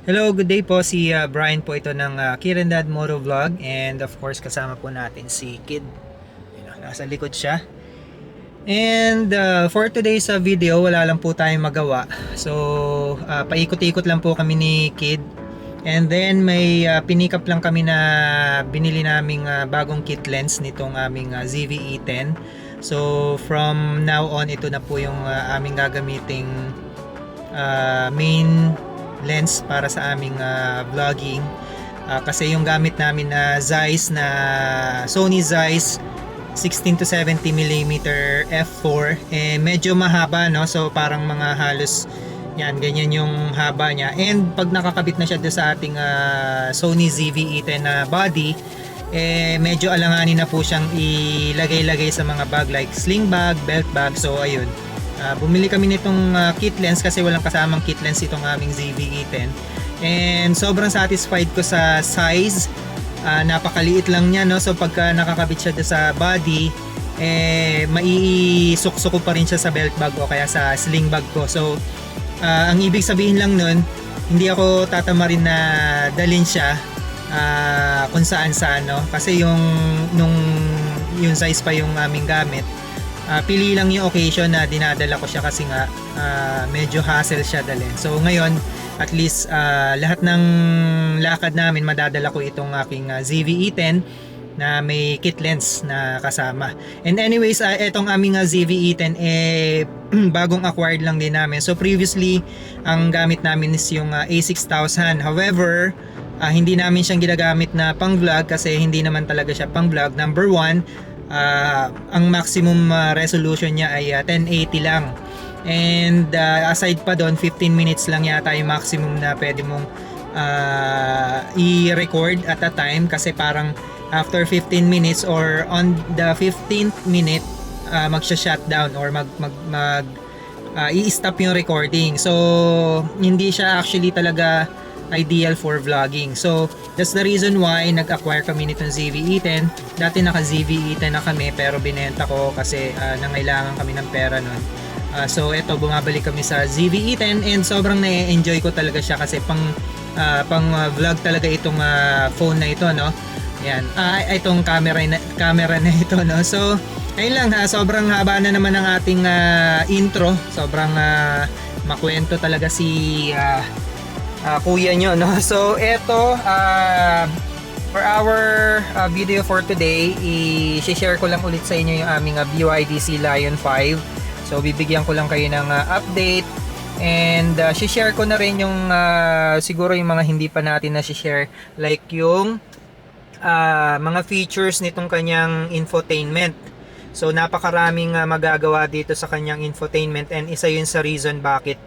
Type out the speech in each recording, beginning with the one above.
Hello, good day po. Si Brian po ito ng Kid and Dad Moto Vlog. And of course, kasama po natin si Kid. Nasa likod siya. And for today's video, wala lang po tayong magawa. So, paikot-ikot lang po kami ni Kid. And then may pinikap lang kami na binili naming bagong kit lens nitong aming ZV-E10. So, from now on, ito na po yung aming gagamiting main lens para sa aming vlogging, kasi yung gamit namin na Zeiss, na Sony Zeiss 16 to 70 mm f4, medyo mahaba, no? So parang mga halos yan, ganyan yung haba niya. And pag nakakabit na siya doon sa ating Sony ZV-E10 na body, medyo alanganin na po siyang ilagay-lagay sa mga bag like sling bag, belt bag. So ayun, bumili kami nitong kit lens kasi walang kasamang kit lens itong aming ZV-E10, and sobrang satisfied ko sa size. Napakaliit lang niya, no? So pagka nakakabit siya sa body, maiisukso ko pa rin siya sa belt bag o kaya sa sling bag ko. So ang ibig sabihin lang nun, hindi ako tatamarin na dalhin siya kung saan saan, no? Kasi yung size pa yung aming gamit. Pili lang yung occasion na dinadala ko siya kasi nga medyo hassle siya dalhin. So ngayon, at least lahat ng lakad namin madadala ko itong aking ZV-E10 na may kit lens na kasama. And anyways, etong aming ZV-E10 bagong acquired lang din namin. So previously, ang gamit namin is yung A6000. However, hindi namin siyang ginagamit na pang vlog kasi hindi naman talaga siya pang vlog. Number one, ang maximum resolution niya ay 1080 lang. And aside pa doon, 15 minutes lang yata yung maximum na pwede mong i-record at a time, kasi parang after 15 minutes or on the 15th minute, magsha-shutdown or i-stop yung recording. So hindi siya actually talaga ideal for vlogging. So that's the reason why nag-acquire kami nitong ZV-E10. Dati naka ZV-E10 na kami pero binenta ko kasi nangailangan kami ng pera nun. So eto, bumabalik kami sa ZV-E10 and sobrang na-enjoy ko talaga siya kasi pang vlog talaga itong phone na ito, no? Yan. Itong camera na ito, no? So ayun lang, sobrang haba na naman ang ating intro. Sobrang makwento talaga si kuya nyo, no? So eto, for our video for today, i-share ko lang ulit sa inyo yung aming BYD Lion 5. So bibigyan ko lang kayo ng update, and share ko na rin yung siguro yung mga hindi pa natin na share, like yung mga features nitong kanyang infotainment. So napakaraming magagawa dito sa kanyang infotainment, and isa yun sa reason bakit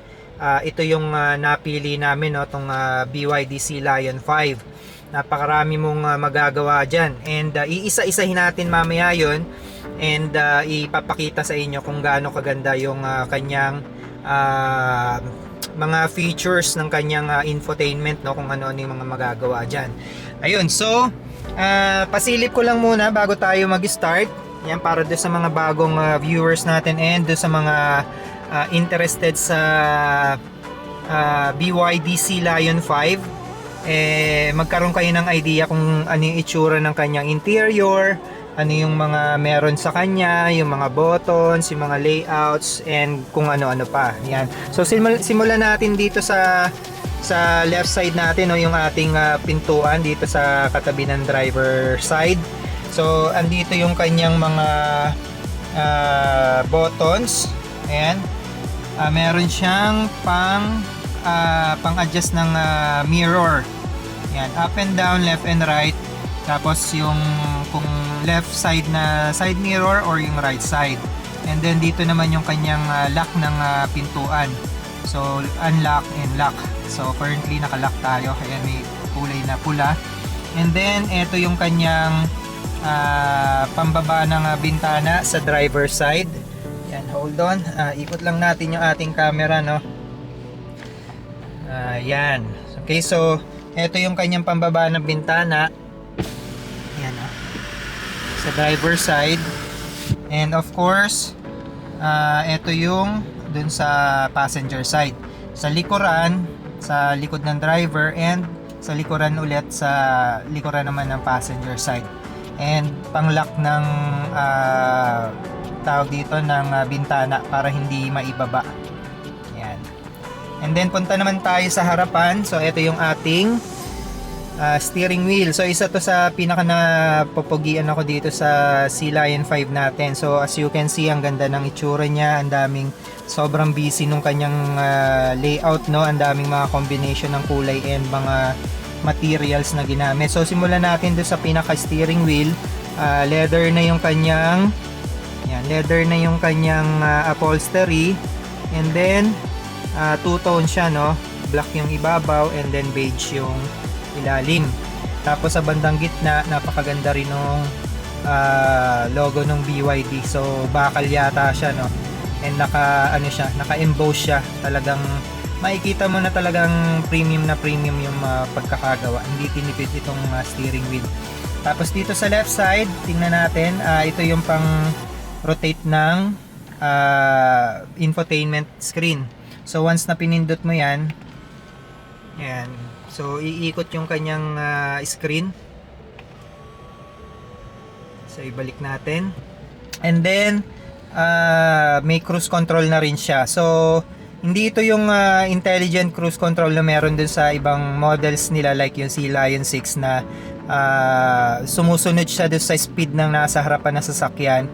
ito yung napili namin, no, tong BYD Lion 5. Napakarami mong magagawa dyan, and iisa-isahin natin mamaya yun, and ipapakita sa inyo kung gaano kaganda yung kanyang mga features ng kanyang infotainment, no, kung ano-ano yung mga magagawa dyan. Ayun, so pasilip ko lang muna bago tayo mag-start. Yan, para doon sa mga bagong viewers natin and doon sa mga interested sa BYD Lion 5, magkaroon kayo ng idea kung ano yung itsura ng kanyang interior, ano yung mga meron sa kanya, yung mga buttons, yung mga layouts, and kung ano-ano pa. Yan. So simulan natin dito sa left side natin, no, yung ating pintuan dito sa katabi ng driver side. So andito yung kanyang mga buttons. Ayan. Meron siyang pang-adjust ng mirror. Yan, up and down, left and right. Tapos yung kung left side na side mirror or yung right side. And then dito naman yung kanyang lock ng pintuan. So unlock and lock. So currently naka-lock tayo, kaya may kulay na pula. And then ito yung kanyang pambaba ng bintana sa driver side. Yan, hold on. Ikot lang natin yung ating camera, no? Yan. Okay, so ito yung kanyang pambaba ng bintana. Yan, no? Sa driver side. And of course, ito yung dun sa passenger side. Sa likuran, sa likod ng driver and sa likuran ulit sa likuran naman ng passenger side. And pang-lock ng tawag dito ng bintana para hindi maibaba. Ayan. And then punta naman tayo sa harapan. So ito yung ating steering wheel. So isa to sa pinaka napopogian ako dito sa Sea Lion 5 natin. So as you can see, ang ganda ng itsura niya. Ang daming, sobrang busy nung kanyang layout, no? Ang daming mga combination ng kulay and mga materials na ginamit. So simulan natin doon sa pinaka steering wheel. Leather na yung kanyang leather na yung kanyang upholstery, and then two-tone siya, no? Black yung ibabaw and then beige yung ilalim. Tapos sa bandang gitna, napakaganda rin ng logo ng BYD. So bakal yata siya, no? And naka-emboss siya. Talagang makikita mo na talagang premium yung pagkakagawa. Hindi tinipid itong steering wheel. Tapos dito sa left side, tingnan natin, ito yung pang rotate ng infotainment screen. So once na pinindot mo yan, so iikot yung kanyang screen. So ibalik natin. And then may cruise control na rin siya. So hindi ito yung intelligent cruise control na meron dun sa ibang models nila, like yung Sea Lion 6 na sumusunod siya dun sa speed ng nasa harapan ng sasakyan.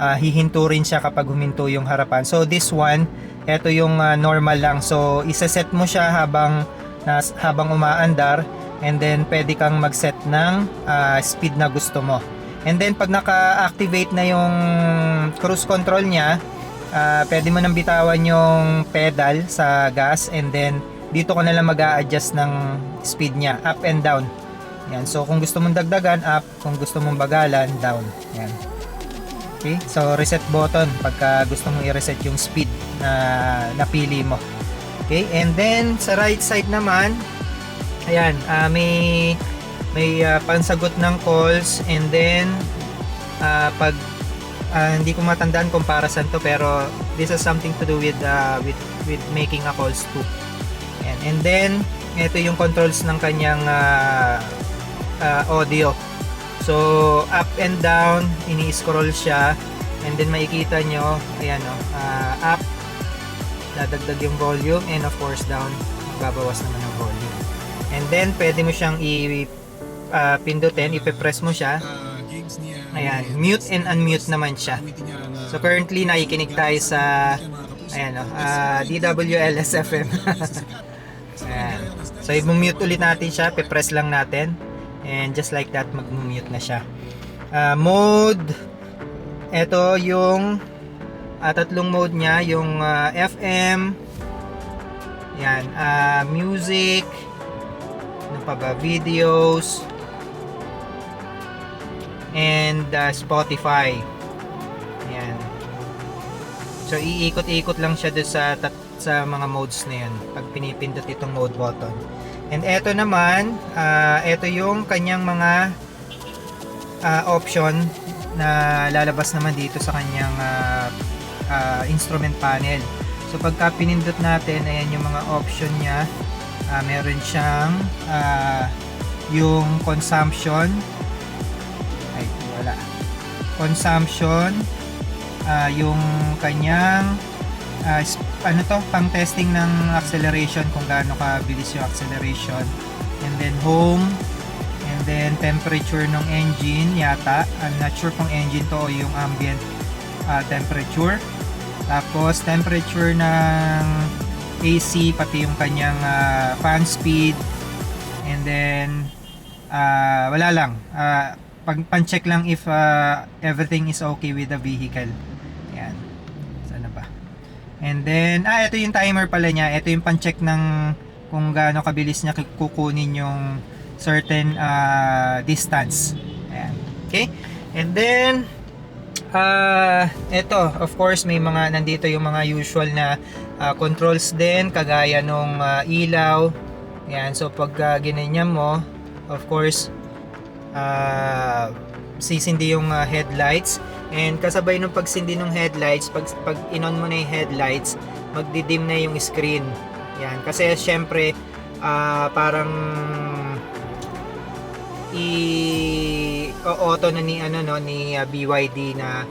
Hihinto rin siya kapag huminto yung harapan. So this one, ito yung normal lang. So isa-set mo siya habang umaandar, and then pwede kang mag-set ng speed na gusto mo. And then pag naka-activate na yung cruise control niya, pwede mo nang bitawan yung pedal sa gas, and then dito ko na lang mag-a-adjust ng speed niya, up and down. Yan. So kung gusto mong dagdagan, up. Kung gusto mong bagalan, down. Yan. Okay? So reset button pagka gusto mong i-reset yung speed na napili mo. Okay? And then sa right side naman, ayan, may pansagot ng calls, and then pag hindi ko matandaan kung para saan to, pero this has something to do with making a calls too. And then ito yung controls ng kanyang audio. So up and down, ini-scroll siya, and then makikita nyo, ayan, up, dadagdag yung volume, and of course down, babawas naman yung volume. And then pwede mo siyang pindutin, ipe-press mo siya. Ayan, mute and unmute naman siya. So currently nakikinig tayo sa DWLS FM. Ayan. So i-mute ulit natin siya, pe-press lang natin, and just like that, mag-mute na siya. Mode, ito yung tatlong mode niya, yung FM, yan, music, ano pa ba, videos, and Spotify. Ayan. So iikot-ikot lang siya doon sa mga modes na yan pag pinipindot itong mode button. And eto naman, eto yung kanyang mga option na lalabas naman dito sa kanyang instrument panel. So pagka pinindot natin, ayan yung mga option niya. Meron siyang yung consumption, consumption, yung kanyang pang testing ng acceleration, kung gaano kabilis yung acceleration, and then home, and then temperature ng engine yata, I'm not sure kung engine to o yung ambient temperature, tapos temperature ng AC, pati yung kanyang fan speed, and then wala lang, pan-check lang if everything is okay with the vehicle. Ayan. Sana ba? And then, ito yung timer pala niya. Ito yung pan-check ng kung gaano kabilis niya kukunin yung certain distance. Ayan. Okay? And then, ito, of course, may mga, nandito yung mga usual na controls din, kagaya nung ilaw. Ayan. So, pag ginanyan mo, of course, sisindi yung headlights, and kasabay ng pagsindi ng headlights, pag in-on mo na yung headlights, magdidim na yung screen. Yan, kasi syempre parang i-auto na ni ano no ni BYD na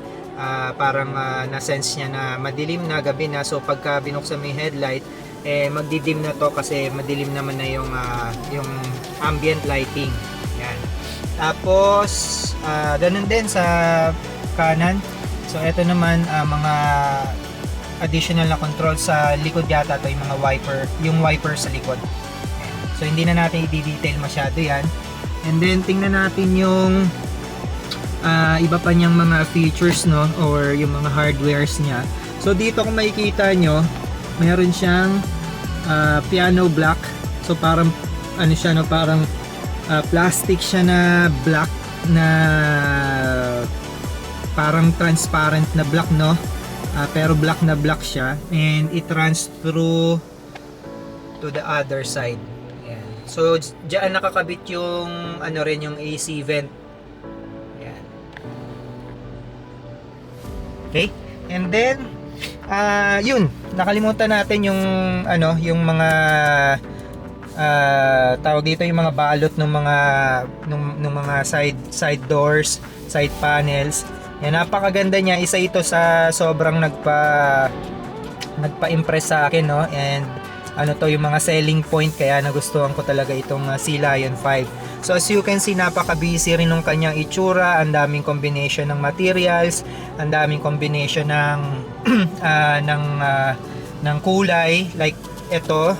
parang na-sense niya na madilim na, gabi na. So pagka binuksan mo yung headlight, magdidim na to kasi madilim naman na yung ambient lighting. Yan. Tapos ganun din sa kanan. So ito naman mga additional na control sa likod yata to, yung wiper sa likod. Ayan. So hindi na natin i-detail masyado yan. And then tingnan natin yung iba pa niyang mga features no, or yung mga hardwares niya. So dito kung makikita nyo, mayroon siyang piano black. So parang ano siya no, parang plastic siya na black na parang transparent na black no, pero black na black siya, and it runs through to the other side. Ayan. So diyan nakakabit yung ano rin, yung AC vent. Ayan. Okay, and then yun, nakalimutan natin yung ano, yung mga tawag dito, yung mga balot ng mga side doors, side panels. Yan, napakaganda niya. Isa ito sa sobrang nagpa-impress sa akin no, and ano to, yung mga selling point, kaya nagustuhan ko talaga itong Sea Lion 5. So as you can see, napaka-busy rin ng kanyang itsura. Ang daming combination ng materials, ang daming combination ng ng kulay. Like ito,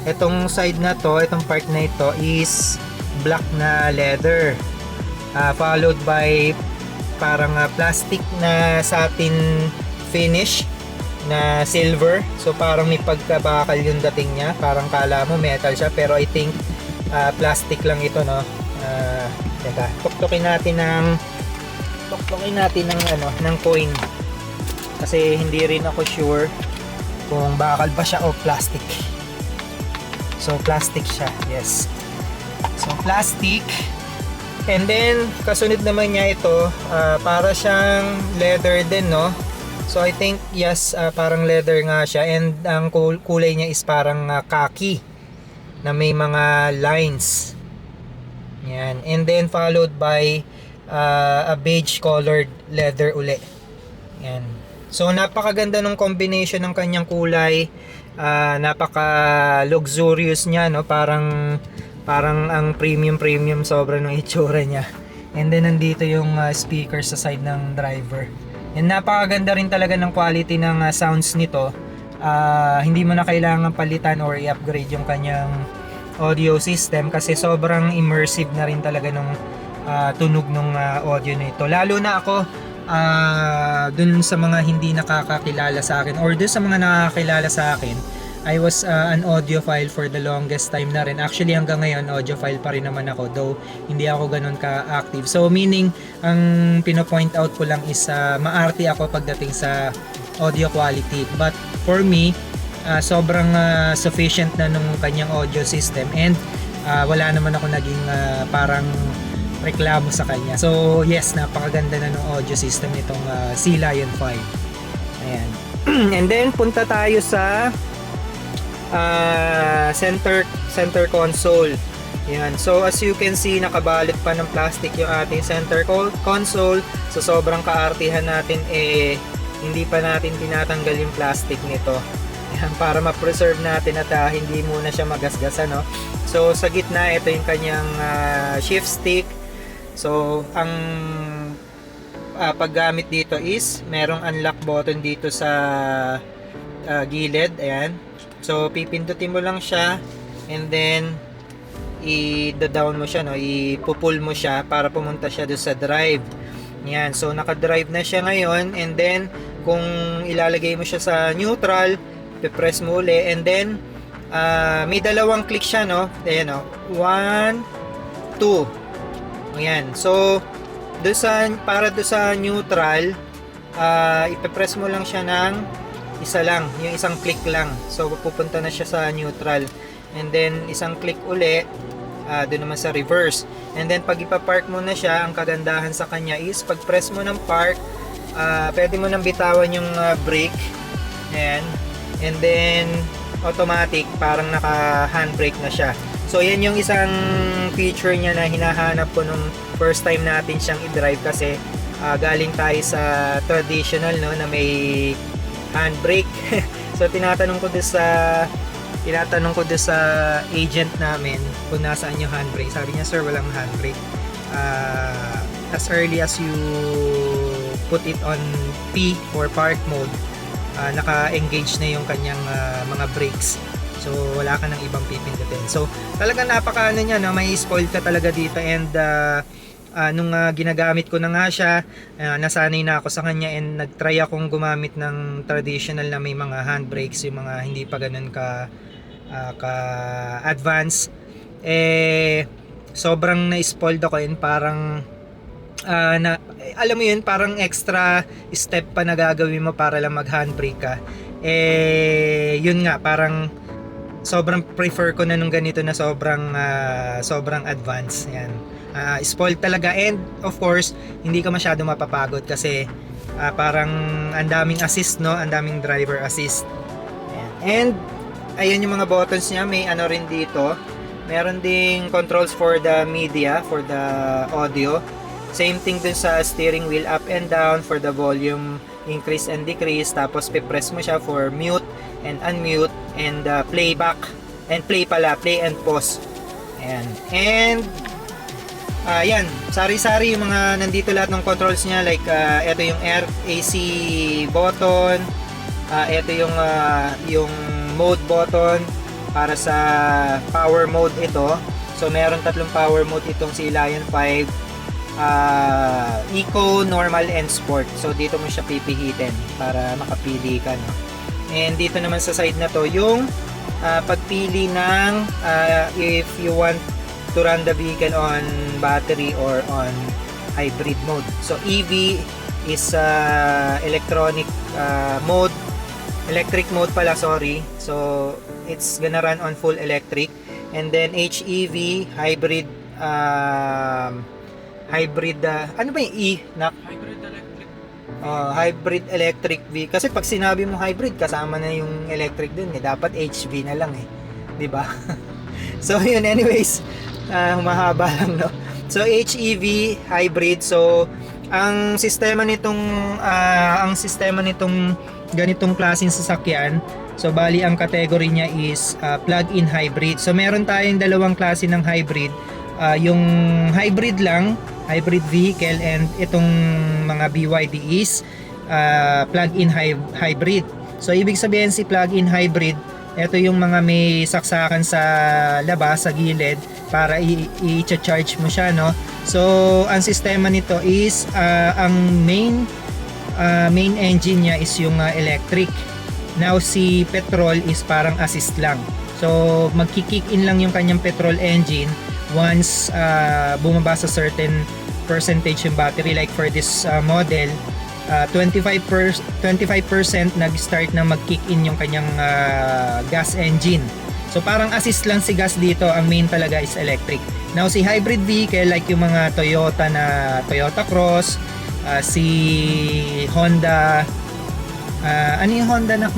itong side na to, itong part na ito is black na leather, followed by parang plastic na satin finish na silver. So parang may pagkabakal yung dating niya, parang kala mo metal siya, pero I think plastic lang ito no. Teka, tuktukin natin ng ano, ng coin, kasi hindi rin ako sure kung bakal ba siya o plastic. So plastic siya, yes. So plastic. And then kasunod naman niya ito, para siyang leather din no. So I think yes, parang leather nga siya, and ang kulay niya is parang khaki na may mga lines. Yan. And then followed by a beige colored leather uli. Yan. So napakaganda ng combination ng kanyang kulay. Napaka luxurious niya no, parang ang premium sobra ng itsura niya. And then nandito yung speaker sa side ng driver. And napakaganda rin talaga ng quality ng sounds nito. Hindi mo na kailangan palitan or i-upgrade yung kanyang audio system, kasi sobrang immersive na rin talaga nung tunog ng audio nito. Lalo na ako dun sa mga hindi nakakakilala sa akin, or dun sa mga nakakilala sa akin, I was an audiophile for the longest time na rin. Actually hanggang ngayon audiophile pa rin naman ako, though hindi ako ganun ka-active. So meaning ang pino-point out ko lang is maarte ako pagdating sa audio quality. But for me, sobrang sufficient na nung kanyang audio system, and wala naman ako naging parang reklamo sa kanya. So yes, napakaganda na ng audio system nitong Sea Lion 5. Ayan. And then punta tayo sa center console. Yan. So as you can see, nakabalot pa ng plastic yung ating center console. So sobrang kaartihan natin, hindi pa natin tinatanggal yung plastic nito. Yan, para ma-preserve natin at hindi muna siya magasgasan no. So sa gitna, ito yung kanyang shift stick. So ang paggamit dito is merong unlock button dito sa gilid. Ayan. So pipindutin mo lang siya, and then i-down mo siya no, ipupull mo siya para pumunta siya doon sa drive. Yan. So naka-drive na siya ngayon, and then kung ilalagay mo siya sa neutral, i-press mo uli, and then may dalawang click siya no. Ayan no. 1 2. Ayan. So para doon sa neutral, ipe-press mo lang siya ng isa lang, yung isang click lang. So pupunta na siya sa neutral, and then isang click uli doon naman sa reverse. And then pag ipa-park mo na siya, ang kagandahan sa kanya is pag press mo ng park, pwede mo nang bitawan yung brake. Ayan. And then automatic, parang naka handbrake na siya. So yan yung isang feature niya na hinahanap ko nung first time natin siyang i-drive, kasi galing tayo sa traditional, no, na may handbrake. So tinatanong ko doon sa agent namin kung nasaan yung handbrake. Sabi niya, sir, walang handbrake. As early as you put it on P or park mode, naka-engage na yung kanyang mga brakes. So wala ka ng ibang pipindutin. So talaga napaka niya, no? May spoiled ka talaga dito. And nung ginagamit ko na nga siya, nasanay na ako sa kanya, and nagtry akong gumamit ng traditional na may mga handbrakes, yung mga hindi pa ganun ka advance. Sobrang na-spoiled ako, and parang alam mo yun, parang extra step pa na gagawin mo para lang mag handbrake ka. Yun nga, parang sobrang prefer ko na nung ganito na sobrang advanced. Yan. Spoiled talaga, and of course hindi ka masyado mapapagod kasi parang ang daming assist, no, ang daming driver assist. Ayan. And ayun yung mga buttons niya, may ano rin dito, meron ding controls for the media, for the audio. Same thing dun sa steering wheel, up and down for the volume increase and decrease. Tapos pipress mo siya for mute and unmute, and playback and play and pause. Ayan. And yan, sari-sari yung mga nandito, lahat ng controls niya, like ito yung air AC button, ito yung mode button para sa power mode ito. So meron tatlong power mode itong si Lion 5, Eco, Normal, and Sport. So dito mo siya pipihitin para makapili ka, no? And dito naman sa side na to yung pagpili ng if you want to run the vehicle on battery or on hybrid mode. So EV is electric mode pala, sorry. So it's gonna run on full electric. And then HEV, hybrid ano ba yung E na hybrid electric V. Kasi pag sinabi mo hybrid, kasama na yung electric dun, dapat HV na lang, di ba? So yun, anyways, humahaba lang, no? So HEV hybrid. So ang sistema nitong ganitong klaseng sasakyan, so bali ang category niya is plug-in hybrid. So meron tayong dalawang klase ng hybrid, yung hybrid lang, hybrid vehicle, and itong mga BYD is plug-in hybrid. So ibig sabihin, si plug-in hybrid, ito yung mga may saksakan sa labas, sa gilid, para i-charge mo siya, no? So ang sistema nito is ang main engine niya is yung electric. Now si petrol is parang assist lang. So magki-kick in lang yung kanyang petrol engine once bumaba sa certain percentage yung battery. Like for this model, 25% nag-start na mag-kick in yung kanyang gas engine. So parang assist lang si gas dito, ang main talaga is electric. Now si hybrid vehicle, like yung mga Toyota Cross, si Honda, ano yung Honda na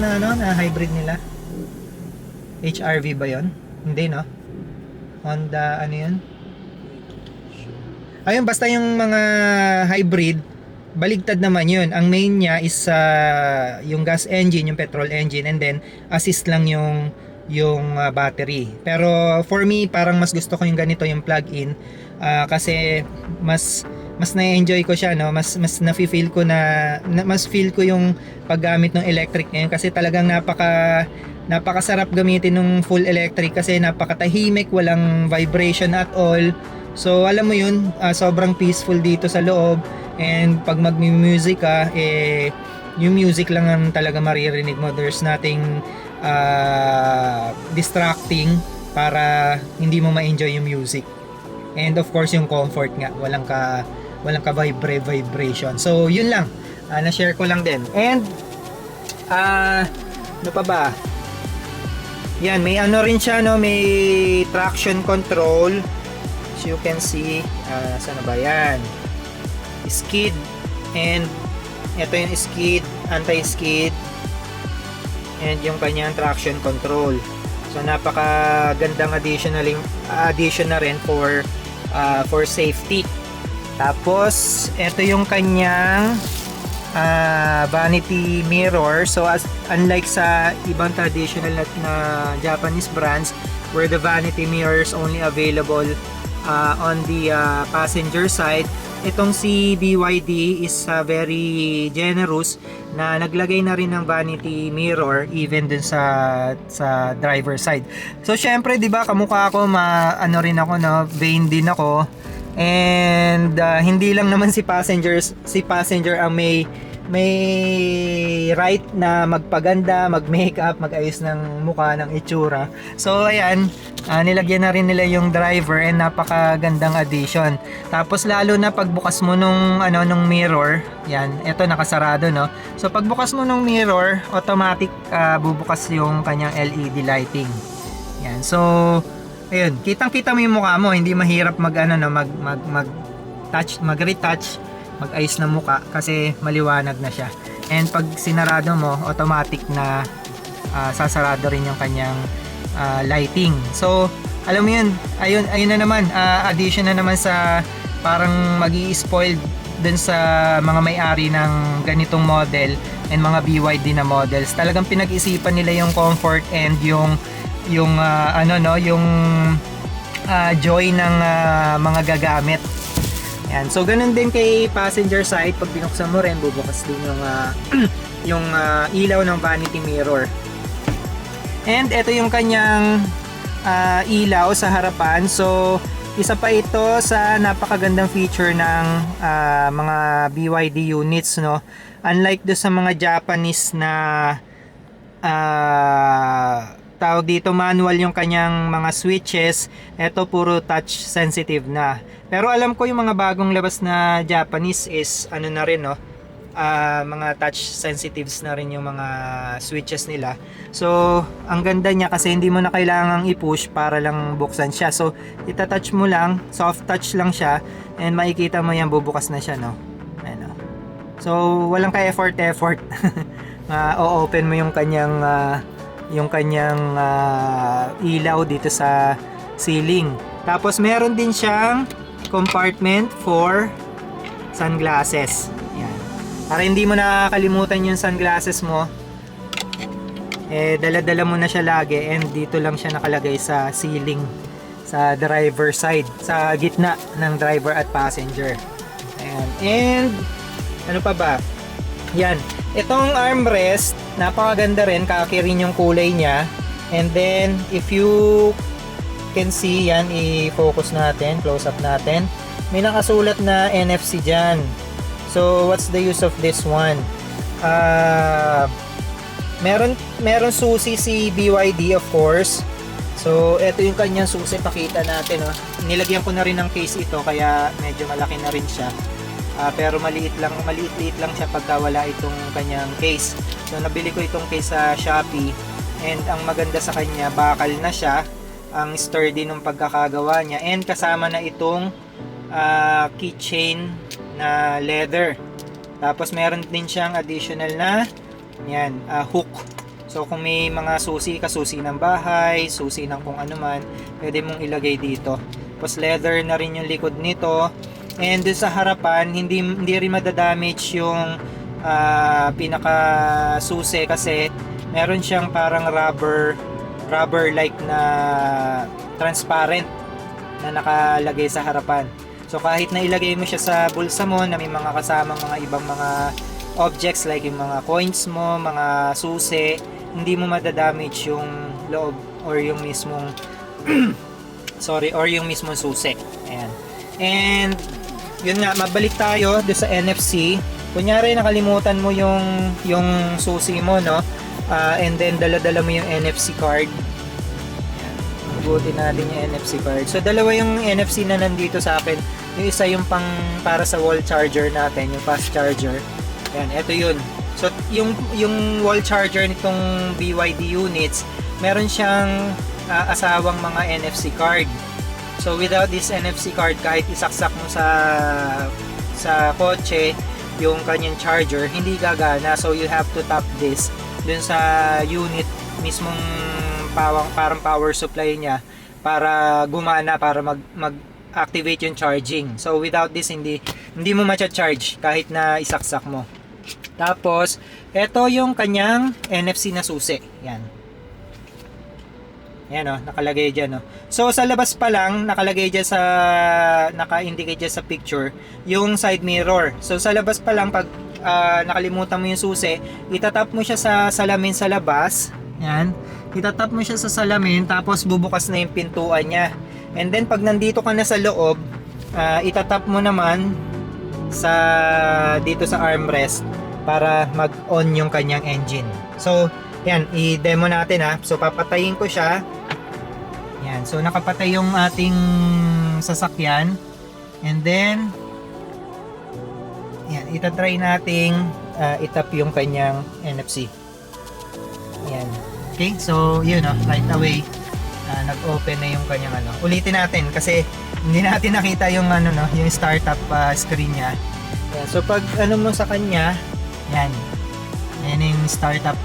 hybrid nila? HRV ba yon? Hindi, no? Honda, ano yun? Ayun, basta yung mga hybrid, baligtad naman yun. Ang main niya is yung gas engine, yung petrol engine, and then assist lang yung battery. Pero for me, parang mas gusto ko yung ganito, yung plug-in, kasi mas na-enjoy ko siya, no? Mas na-feel ko mas feel ko yung paggamit ng electric ngayon, kasi talagang napakasarap gamitin ng full electric, kasi napakatahimik, walang vibration at all. So alam mo yun, sobrang peaceful dito sa loob. And pag mag-music ka, yung music lang ang talaga maririnig mo. There's nothing distracting para hindi mo ma-enjoy yung music. And of course yung comfort nga, walang ka vibration. So yun lang, na-share ko lang din. And ano pa ba? Yan, may ano rin siya, no? May traction control. As you can see, saan na ba yan? Skid, and ito yung skid, anti-skid. and yung kanyang traction control. So napakagandang addition na rin for safety. Tapos ito yung kanyang vanity mirror. So unlike sa ibang traditional na Japanese brands where the vanity mirror is only available on the passenger side, itong si BYD is very generous na naglagay na rin ng vanity mirror even dun sa driver side. So syempre 'di ba kamukha ako, ano rin ako, no, vain din ako. And hindi lang naman si passenger ang may right na magpaganda, mag-makeup, mag-ayos ng mukha, ng itsura. So ayan, nilagyan na rin nila yung driver and napakagandang addition. Tapos lalo na pagbukas mo nung mirror, yan, ito nakasarado, no. So pagbukas mo nung mirror, automatic bubukas yung kanyang LED lighting. Yan. So ayun, kitang-kita mo yung mukha mo, hindi mahirap mag-retouch, mag-ayos na muka kasi maliwanag na siya. And pag sinarado mo, automatic na sasarado rin yung kanyang lighting. So alam mo yun, ayun na naman, addition na naman sa parang magi-spoiled dun sa mga may-ari ng ganitong model and mga BYD na models. Talagang pinag-isipan nila yung comfort and yung joy ng mga gagamit. Yan. So ganun din kay passenger side, pag binuksan mo rin, bubukas din yung ilaw ng vanity mirror. And ito yung kanyang ilaw sa harapan. So isa pa ito sa napakagandang feature ng mga BYD units, no. Unlike do sa mga Japanese na tawag dito, manual yung kanyang mga switches, ito puro touch sensitive na. Pero alam ko yung mga bagong labas na Japanese is na rin, no, mga touch sensitives na rin yung mga switches nila. So ang ganda niya kasi hindi mo na kailangang i-push para lang buksan siya. So itatouch mo lang, soft touch lang siya, and makikita mo yan, bubukas na siya, no. Ayan, no? So walang ka-effort o-open mo yung kanyang ilaw dito sa ceiling. Tapos meron din siyang compartment for sunglasses. Yan. Para hindi mo nakakalimutan yung sunglasses mo, dala-dala mo na siya lagi, and dito lang siya nakalagay sa ceiling sa driver side, sa gitna ng driver at passenger. Ayan. And ano pa ba? Yan. Itong armrest, napakaganda rin, kaki rin yung kulay niya. And then if you can see, yan, i-focus natin, close up natin, may nakasulat na NFC dyan. So what's the use of this one? Meron susi si BYD, of course. So ito yung kanyang susi, pakita natin, oh. Nilagyan ko na rin ng case ito, kaya medyo malaki na rin siya. Pero maliit lang siya pagka wala itong kanyang case. So nabili ko itong case sa Shopee, and ang maganda sa kanya, bakal na siya, ang sturdy ng pagkakagawa niya, and kasama na itong keychain na leather. Tapos meron din siyang additional na hook. So kung may mga kasusi ng bahay, susi ng kung ano man, pwede mong ilagay dito. Tapos leather na rin yung likod nito. And sa harapan, hindi rin madadamage yung pinaka susi kasi meron siyang parang rubber like na transparent na nakalagay sa harapan. So kahit na ilagay mo siya sa bulsa mo na may mga kasamang mga ibang mga objects like yung mga coins mo, mga susi, hindi mo madadamage yung loob or yung mismong yung mismong susi. Ayan. And yun nga, mabalik tayo doon sa NFC. Kunyari nakalimutan mo yung susi mo, no? And then dala-dala mo yung NFC card. Buti natin yung NFC card. So dalawa yung NFC na nandito sa akin. Yung isa yung para sa wall charger natin, yung fast charger. Ayan, ito yun. So yung wall charger nitong BYD units, meron siyang asawang mga NFC card. So without this NFC card, kahit isaksak mo sa kotse yung kanyang charger, hindi gagana. So you have to tap this dun sa unit mismong parang power supply niya para gumana, para mag-activate yung charging. So without this, hindi mo ma-charge kahit na isaksak mo. Tapos ito yung kanyang NFC na susi. Yan. Yan o, nakalagay dyan o. So sa labas pa lang, nakalagay dyan sa, naka-indicate dyan sa picture, yung side mirror. So sa labas pa lang, pag nakalimutan mo yung susi, itatap mo siya sa salamin sa labas. Yan. Itatap mo siya sa salamin, tapos bubukas na yung pintuan niya. And then pag nandito ka na sa loob, itatap mo naman sa dito sa armrest para mag-on yung kanyang engine. So yan, i-demo natin ha. So papatayin ko siya. Yan, so nakapatay yung ating sasakyan. And then yan, itatry nating itap yung kanyang NFC. Yan. Okay, so yun right away nag-open na yung kanyang Ulitin natin kasi hindi natin nakita yung yung startup screen niya. Yan, so pag mo sa kanya, yan. Yan yung startup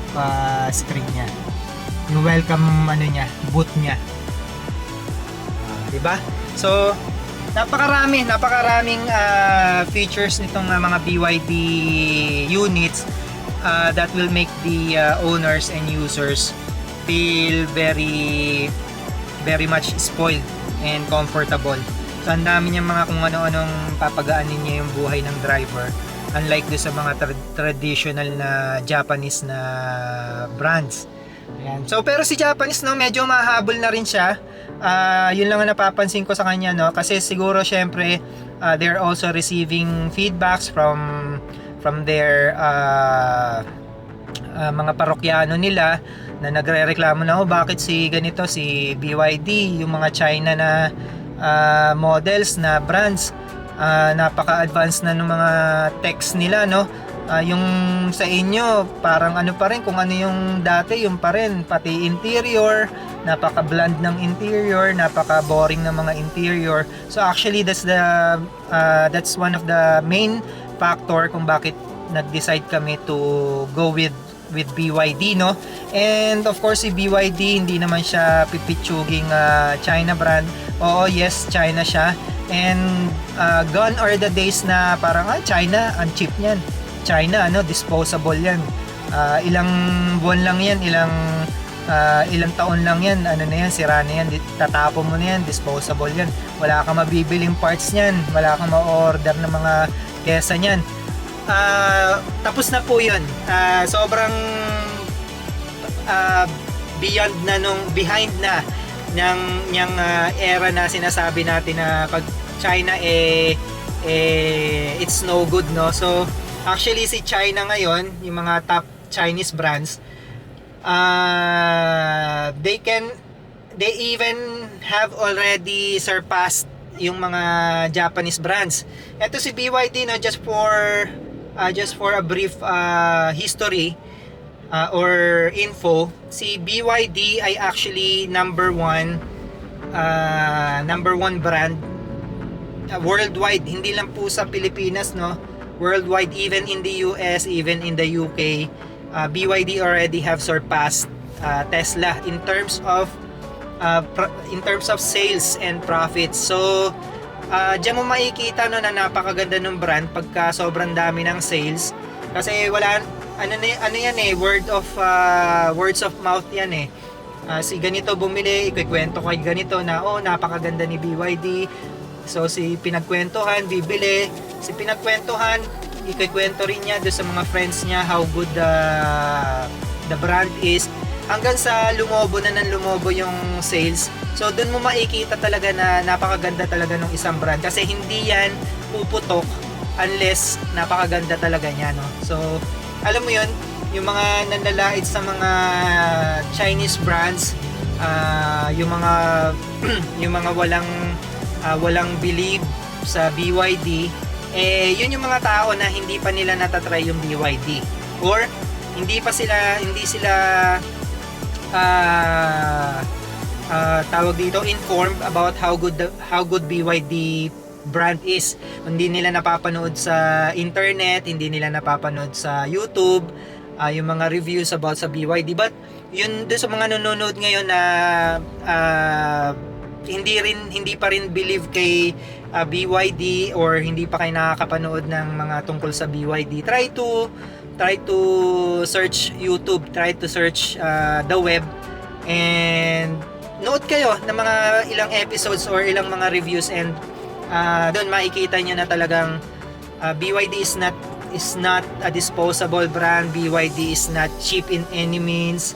screen niya. Yung welcome niya, boot niya. Diba? So napakaraming features nitong mga BYD units that will make the owners and users feel very much spoiled and comfortable. So ang dami niyang mga kung ano-anong papagaanin niya yung buhay ng driver, unlike do sa mga traditional na Japanese na brands. Ayan. So pero si Japanese medyo mahabol na rin siya. Yun lang ang napapansin ko sa kanya kasi siguro syempre they're also receiving feedbacks from their mga parokyano nila na nagrereklamo na bakit si ganito, si BYD, yung mga China na models na brands, napaka-advanced na ng mga techs nila yung sa inyo parang pa rin kung ano yung dati, yung pa rin, pati interior napaka-bland ng interior, napaka-boring ng mga interior. So actually that's one of the main factor kung bakit nag-decide kami to go with BYD and of course si BYD hindi naman siya pipitsuging China brand. Oo, yes, China siya, and gone are the days na parang China, ang cheap niyan, China disposable yan, ilang buwan lang yan, ilang taon lang yan, na yan, sira na yan, tatapon mo na yan, disposable yan, wala kang mabibiling parts niyan, wala kang ma-order ng mga kesa niyan. Tapos na po yun. Sobrang beyond na behind na ng era na sinasabi natin na pag China it's no good So actually si China ngayon, yung mga top Chinese brands, they even have already surpassed yung mga Japanese brands. Ito si BYD just for a brief history or info, si BYD ay actually number one brand worldwide, hindi lang po sa Pilipinas worldwide, even in the US, even in the UK. BYD already have surpassed Tesla in terms of sales and profits. So diyan mo makikita na napakaganda ng brand pagka sobrang dami ng sales, kasi wala words of mouth yan si ganito bumili, ikikwento kay ganito na napakaganda ni BYD. So si pinagkwentuhan bibili, si pinagkwentuhan ikikwento rin niya doon sa mga friends niya how good the brand is, hanggang sa lumobo yung sales. So doon mo makikita talaga na napakaganda talaga ng isang brand, kasi hindi yan puputok unless napakaganda talaga niya So alam mo yun, yung mga nanlalait sa mga Chinese brands, yung mga walang believe sa BYD, yun yung mga tao na hindi pa nila natatry yung BYD, or hindi sila tawag dito, informed about how good BYD brand is. Hindi nila napapanood sa internet, hindi nila napapanood sa YouTube, yung mga reviews about sa BYD. But yun doon sa mga nanonood ngayon na hindi pa rin believe kay BYD, or hindi pa kayo nakakapanood ng mga tungkol sa BYD, try to search YouTube, try to search the web, and nood kayo ng mga ilang episodes or ilang mga reviews, and doon makikita nyo na talagang BYD is not a disposable brand. BYD is not cheap in any means.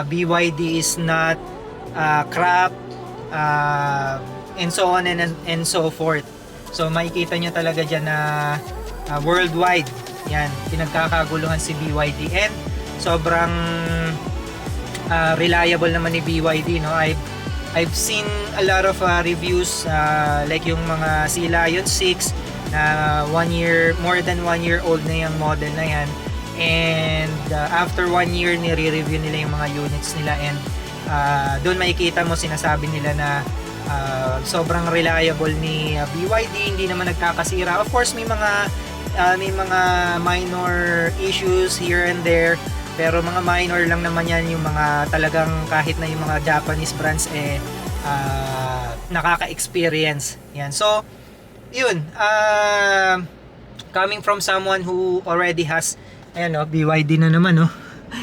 BYD is not crap, and so on and so forth. So makikita nyo talaga dyan na worldwide yan, pinagkakaguluhan si BYD, and sobrang reliable naman ni BYD, no? I've seen a lot of reviews, like yung mga Sea Lion 6 na more than 1 year old na yung model na yan, and after 1 year nire-review nila yung mga units nila, and doon makikita mo, sinasabi nila na sobrang reliable ni BYD, hindi naman nagkakasira. Of course may mga minor issues here and there, pero mga minor lang naman yan, yung mga talagang kahit na yung mga Japanese brands nakaka-experience yan. So yun, coming from someone who already has, ayan o, BYD na naman, no?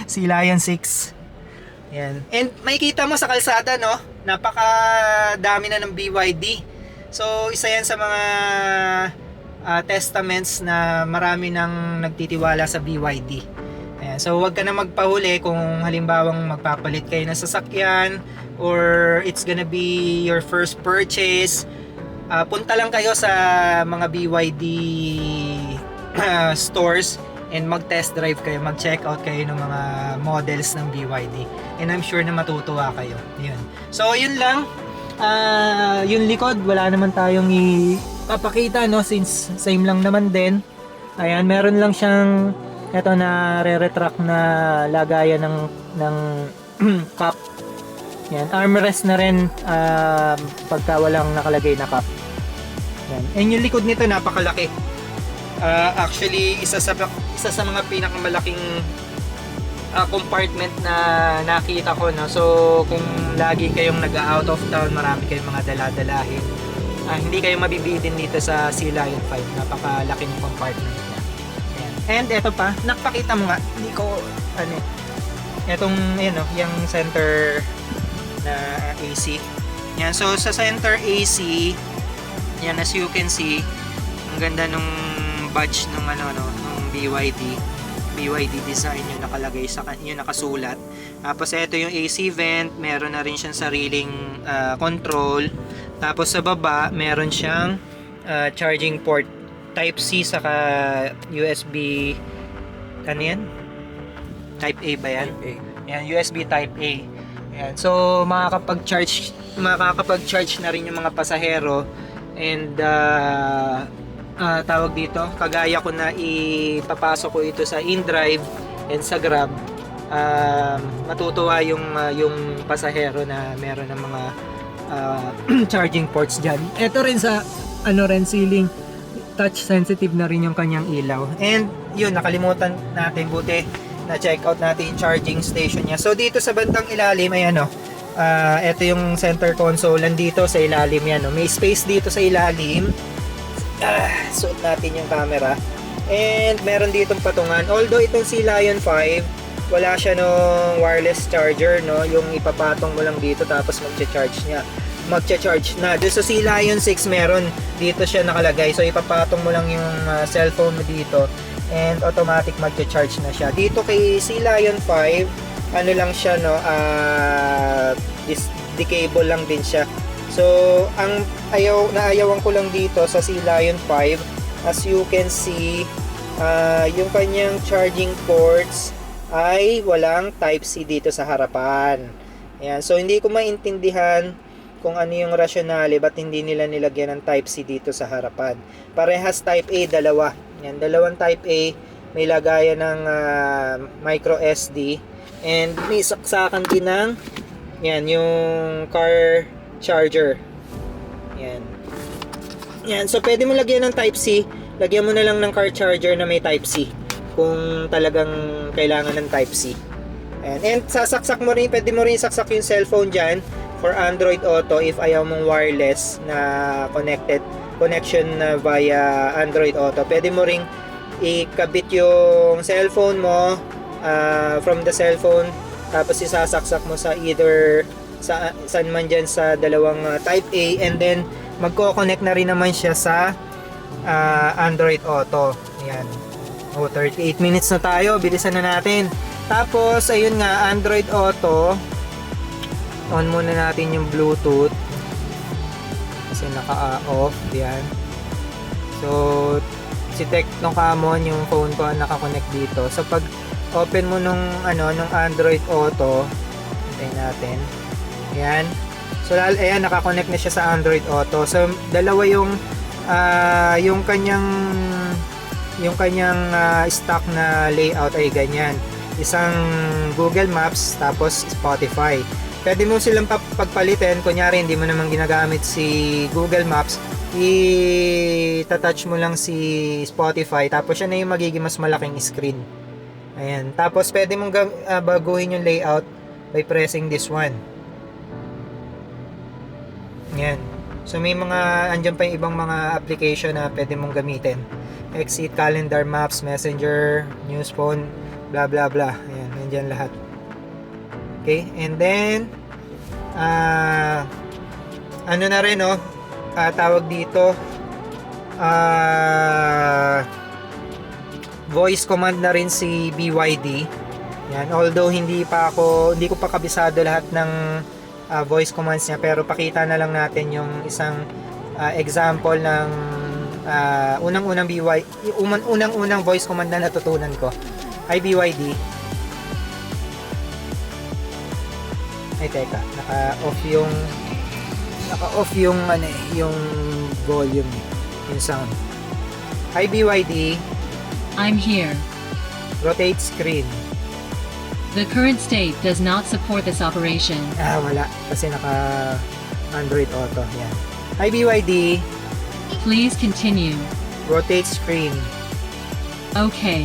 Sea Lion 6. Yan. And makikita mo sa kalsada, no, napakadami na ng BYD. So isa yan sa mga testaments na marami nang nagtitiwala sa BYD. Ayan. So wag ka na magpahuli kung halimbawang magpapalit kayo ng sasakyan, or it's gonna be your first purchase. Punta lang kayo sa mga BYD stores and mag-test drive kayo, mag-check out kayo ng mga models ng BYD, and I'm sure na matutuwa kayo. Yun. So yun lang, yung likod wala naman tayong ipapakita, no, since same lang naman din. Ayan, meron lang siyang eto na re-retract na lagayan ng cup. Yan, armrest na rin pagka walang nakalagay na cup. Yan. And yung likod nito napakalaki. Actually isa sa mga pinakamalaking compartment na nakita ko, no. So kung lagi kayong nag-out of town, marami kayong mga dala-dalahin, hindi kayo mabibitin dito sa Sea Lion 5. Napakalaki ng compartment niya. Ayan. And eto pa, nakapakita mo nga, hindi ko etong yung center na AC. Yan, so sa center AC, yan, as you can see, ang ganda nung badge nung nung BYD design yung nakalagay sa yung nakasulat. Tapos ito yung AC vent, meron na rin siyang sariling control. Tapos sa baba meron siyang charging port type C saka USB, ano yan? Type A ba yan? Type A. Yan, USB type A. Yan. So makakapag-charge na rin yung mga pasahero, and tawag dito, kagaya ko na ipapasok ko ito sa InDrive and sa Grab, matutuwa yung pasahero na meron ng mga charging ports dyan. Ito rin sa ceiling, touch sensitive na rin yung kanyang ilaw. And yun, nakalimutan natin, buti na check out natin yung charging station niya. So dito sa bandang ilalim ay ito yung center console, nandito sa ilalim yan, no? May space dito sa ilalim. Suot natin yung camera, and meron ditong patungan. Although itong Sea Lion 5 wala siya nung wireless charger, no, yung ipapatong mo lang dito tapos magcha-charge na. Doon sa Sea Lion 6 meron dito siya nakalagay, so ipapatong mo lang yung cellphone mo dito and automatic magcha-charge na siya. Dito kay Sea Lion 5 lang siya, no, decable lang din siya. So, ang naayawan ko lang dito sa Sea Lion 5, as you can see, yung kanyang charging ports ay walang Type-C dito sa harapan. Ayan. So, hindi ko maintindihan kung ano yung rationale, ba't hindi nila nilagyan ng Type-C dito sa harapan. Parehas Type A, dalawa. Ayan, dalawang Type A, may lagayan ng micro SD, and may saksakan din ng yung car charger. Yan. So pwede mo lagyan ng Type-C, lagyan mo na lang ng car charger na may Type-C. kung talagang kailangan ng Type-C. And sasaksak mo rin, pwede mo rin saksak yung cellphone dyan for Android Auto if ayaw mong wireless na connection via Android Auto. Pwede mo ring ikabit yung cellphone mo from the cellphone, tapos isasaksak mo sa either saan man dyan sa dalawang Type A, and then magko-connect na rin naman siya sa Android Auto. Ayan. 38 minutes na tayo, bilisan na natin. Tapos ayun nga, Android Auto, on muna natin yung Bluetooth kasi naka-off. Yan. So si Tecno Camon yung phone ko ang naka-connect dito. So pag open mo nung Android Auto, hintayin natin. Ayan. So ayan, naka-connect na siya sa Android Auto. So dalawa yung kanyang stock na layout ay ganyan. Isang Google Maps tapos Spotify. Pwede mo silang pagpalitin. Kunyari hindi mo naman ginagamit si Google Maps, i-touch mo lang si Spotify, tapos siya na yung magiging mas malaking screen. Ayan. Tapos pwede mong baguhin yung layout by pressing this one. Ayan. So may andyan pa yung ibang mga application na pwede mong gamitin. Exit, Calendar, Maps, Messenger, News Phone, blah blah blah. Ayan, nandiyan lahat. Okay, and then ano na rin, tawag dito, voice command na rin si BYD. Yan, although hindi ko pa kabisado lahat ng voice commands niya, pero pakita na lang natin yung isang example ng unang voice command na natutunan ko. Hi BYD. Ay teka, naka-off yung yung volume, yung sound. Hi BYD. I'm here. Rotate screen. The current state does not support this operation. Wala kasi naka Android Auto. Yan. Hi BYD. Please continue. Rotate screen. Okay.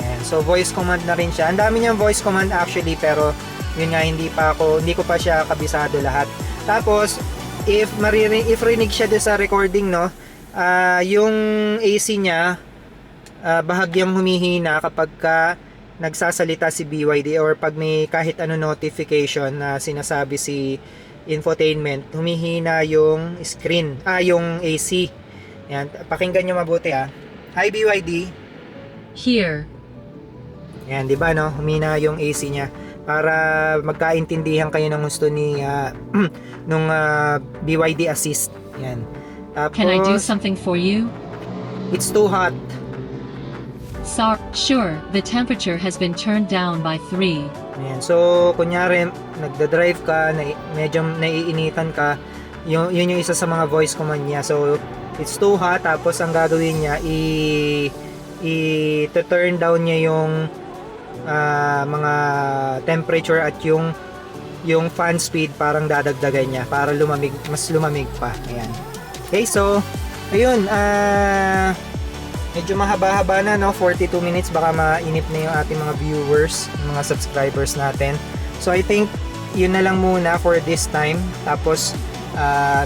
Ayan. So voice command na rin siya. Ang dami niyang voice command actually, pero yun nga, hindi ko pa siya kabisado lahat. Tapos if rinig siya doon sa recording, yung AC niya bahagyang humihina kapag nagsasalita si BYD, or pag may kahit ano notification na sinasabi si infotainment, humihina yung screen, yung AC. Yan, pakinggan nyo mabuti ha. Hi BYD. Here. Yan, di ba humina yung AC niya para magkaintindihan kayo ng gusto ni nung BYD Assist. Yan. Tapos, can I do something for you? It's too hot. Sure, the temperature has been turned down by 3. Ayan. So, kunyari, nagda-drive ka, medyo naiinitan ka, yun yung isa sa mga voice command niya. So, it's too hot, tapos ang gagawin niya, i-turn down niya yung mga temperature at yung fan speed, parang dadagdagan niya para mas lumamig pa. Ayan. Okay, so, ayun, medyo mahaba-haba na, 42 minutes, baka mainip na yung ating mga viewers, mga subscribers natin. So I think yun na lang muna for this time. Tapos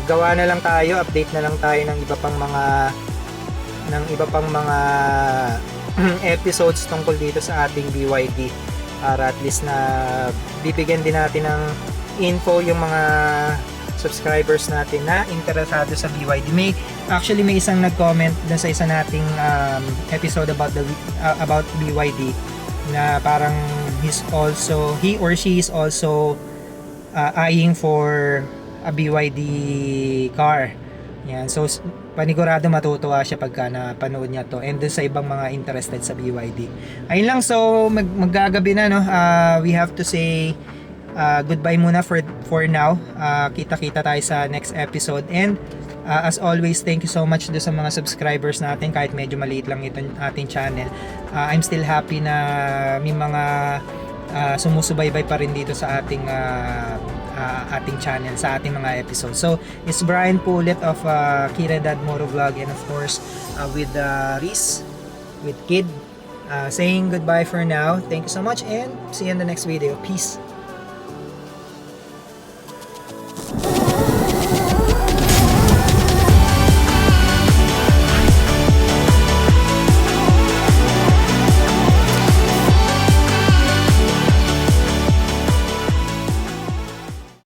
gawa na lang tayo, update na lang tayo ng iba pang mga episodes tungkol dito sa ating BYD, para at least na bibigyan din natin ng info yung mga subscribers natin na interesado sa BYD. Actually may isang nag-comment dun sa isa nating episode about BYD, na parang he or she is also eyeing for a BYD car. Yan. So panigurado matutuwa siya pagka napanood niya to, and dun sa ibang mga interested sa BYD. Ayun lang, so maggagabi na, we have to say goodbye muna for now. Kita-kita tayo sa next episode, and as always, thank you so much do sa mga subscribers natin, kahit medyo maliit lang itong ating channel. I'm still happy na may mga sumusubaybay pa rin dito sa ating channel, sa ating mga episodes. So it's Brian Pulit of Kiredad Motovlog, and of course with Riz, with Kid, Saying goodbye for now. Thank you so much and see you in the next video. Peace.